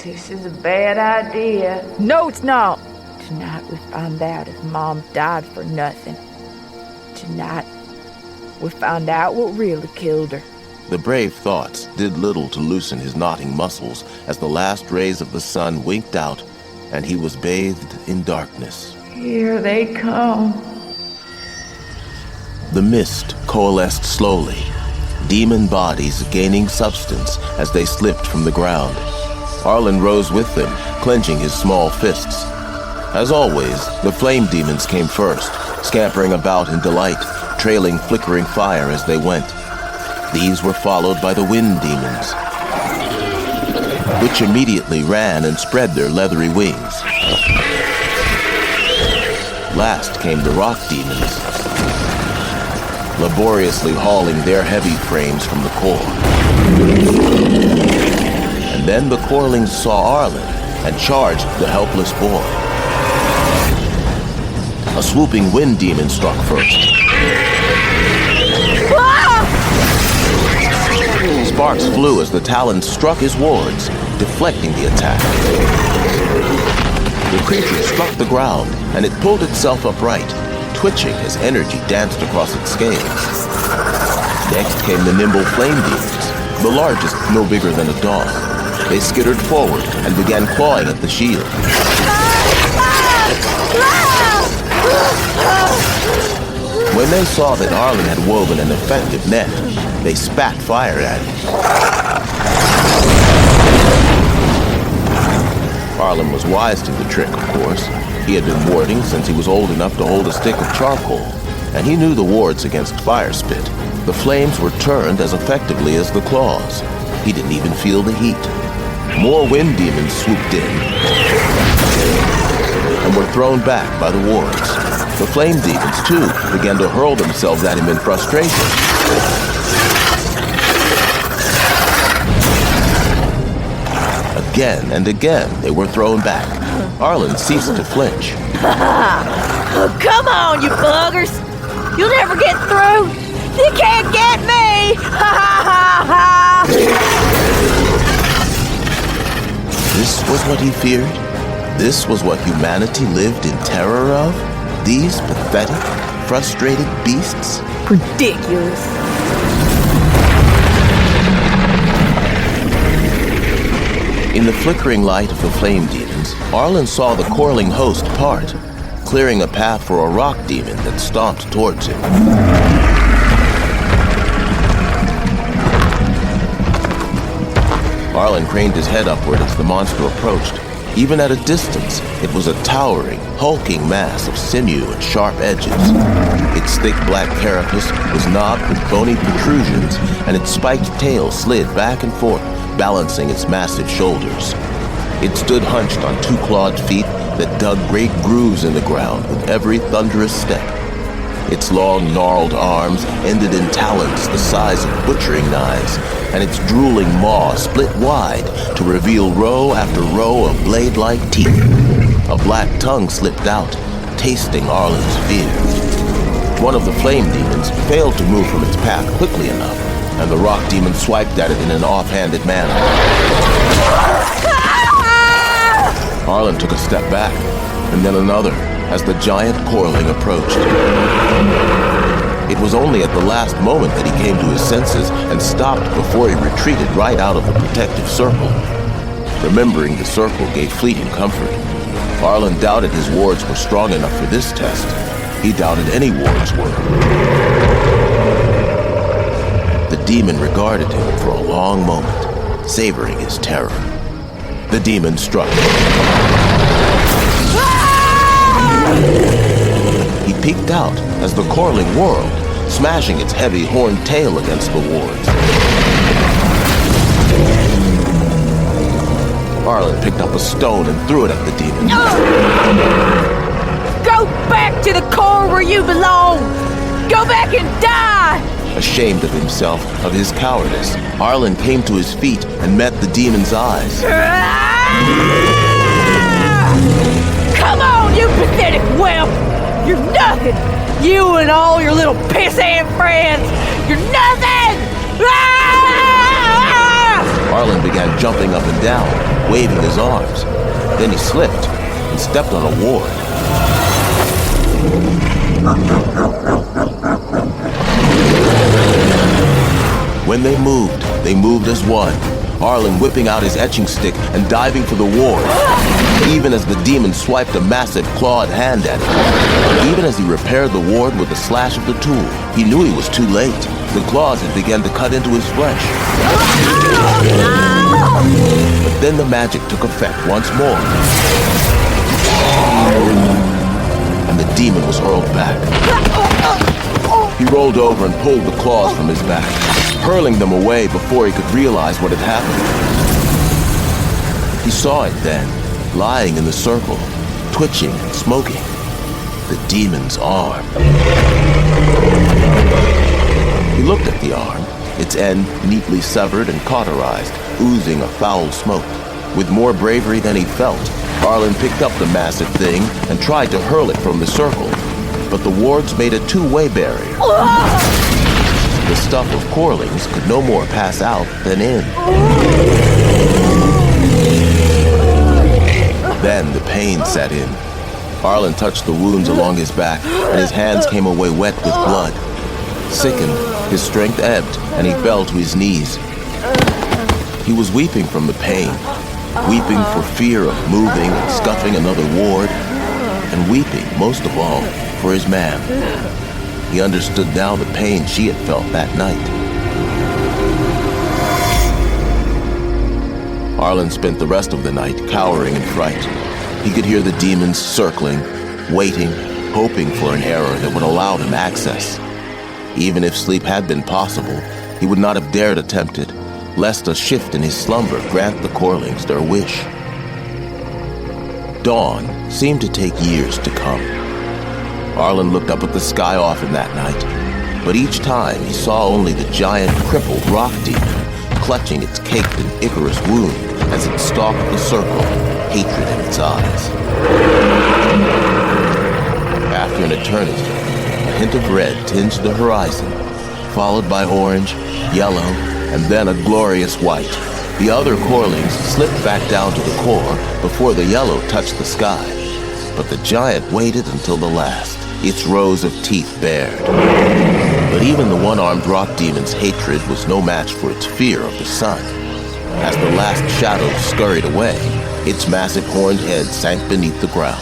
This is a bad idea. No, it's not. Tonight we find out if Mom died for nothing. Tonight we find out what really killed her. The brave thoughts did little to loosen his knotting muscles as the last rays of the sun winked out and he was bathed in darkness. Here they come. The mist coalesced slowly, demon bodies gaining substance as they slipped from the ground. Arlen rose with them, clenching his small fists. As always, the flame demons came first, scampering about in delight, trailing flickering fire as they went. These were followed by the wind demons, which immediately ran and spread their leathery wings. Last came the rock demons, laboriously hauling their heavy frames from the core. And then the corelings saw Arlen and charged the helpless boy. A swooping wind demon struck first. Sparks flew as the talons struck his wards, deflecting the attack. The creature struck the ground, and it pulled itself upright, twitching as energy danced across its scales. Next came the nimble flame demons, the largest no bigger than a dog. They skittered forward and began clawing at the shield. When they saw that Arlen had woven an effective net, they spat fire at him. Arlen was wise to the trick, of course. He had been warding since he was old enough to hold a stick of charcoal, and he knew the wards against fire spit. The flames were turned as effectively as the claws. He didn't even feel the heat. More wind demons swooped in and were thrown back by the wards. The flame demons, too, began to hurl themselves at him in frustration. Again and again, they were thrown back. Arlen ceased to flinch. Oh, come on, you buggers! You'll never get through! You can't get me! Ha ha ha ha! This was what he feared? This was what humanity lived in terror of? These pathetic, frustrated beasts? Ridiculous. In the flickering light of the flame demons, Arlen saw the coreling host part, clearing a path for a rock demon that stomped towards him. Arlen craned his head upward as the monster approached. Even at a distance, it was a towering, hulking mass of sinew and sharp edges. Its thick black carapace was knobbed with bony protrusions, and its spiked tail slid back and forth, balancing its massive shoulders. It stood hunched on two clawed feet that dug great grooves in the ground with every thunderous step. Its long, gnarled arms ended in talons the size of butchering knives, and its drooling maw split wide to reveal row after row of blade-like teeth. A black tongue slipped out, tasting Arlen's fear. One of the flame demons failed to move from its path quickly enough, and the rock demon swiped at it in an offhanded manner. Arlen took a step back, and then another, as the giant coreling approached. It was only at the last moment that he came to his senses and stopped before he retreated right out of the protective circle. Remembering the circle gave fleeting comfort. Arlen doubted his wards were strong enough for this test. He doubted any wards were. The demon regarded him for a long moment, savoring his terror. The demon struck. He peeked out as the coreling whirled, smashing its heavy horned tail against the wards. Arlen picked up a stone and threw it at the demon. Go back to the core where you belong! Go back and die! Ashamed of himself, of his cowardice, Arlen came to his feet and met the demon's eyes. Come on, you pathetic whelp! You're nothing! You and all your little piss-hand friends! You're nothing! Arlen began jumping up and down, waving his arms. Then he slipped and stepped on a ward. When they moved as one, Arlen whipping out his etching stick and diving for the ward, even as the demon swiped a massive clawed hand at him. Even as he repaired the ward with a slash of the tool, he knew he was too late. The claws had begun to cut into his flesh. But then the magic took effect once more, and the demon was hurled back. He rolled over and pulled the claws from his back, hurling them away before he could realize what had happened. He saw it then, lying in the circle, twitching and smoking. The demon's arm. He looked at the arm, its end neatly severed and cauterized, oozing a foul smoke. With more bravery than he felt, Arlen picked up the massive thing and tried to hurl it from the circle, but the wards made a two-way barrier. The stuff of corelings could no more pass out than in. Then the pain set in. Arlen touched the wounds along his back, and his hands came away wet with blood. Sickened, his strength ebbed, and he fell to his knees. He was weeping from the pain, weeping for fear of moving and scuffing another ward, and weeping, most of all, for his ma'am. He understood now the pain she had felt that night. Arlen spent the rest of the night cowering in fright. He could hear the demons circling, waiting, hoping for an error that would allow them access. Even if sleep had been possible, he would not have dared attempt it, lest a shift in his slumber grant the corelings their wish. Dawn seemed to take years to come. Arlen looked up at the sky often that night, but each time he saw only the giant, crippled rock demon clutching its caked and Icarus wound as it stalked the circle, hatred in its eyes. After an eternity, a hint of red tinged the horizon, followed by orange, yellow, and then a glorious white. The other corelings slipped back down to the core before the yellow touched the sky. But the giant waited until the last, its rows of teeth bared. But even the one-armed rock demon's hatred was no match for its fear of the sun. As the last shadows scurried away, its massive horned head sank beneath the ground.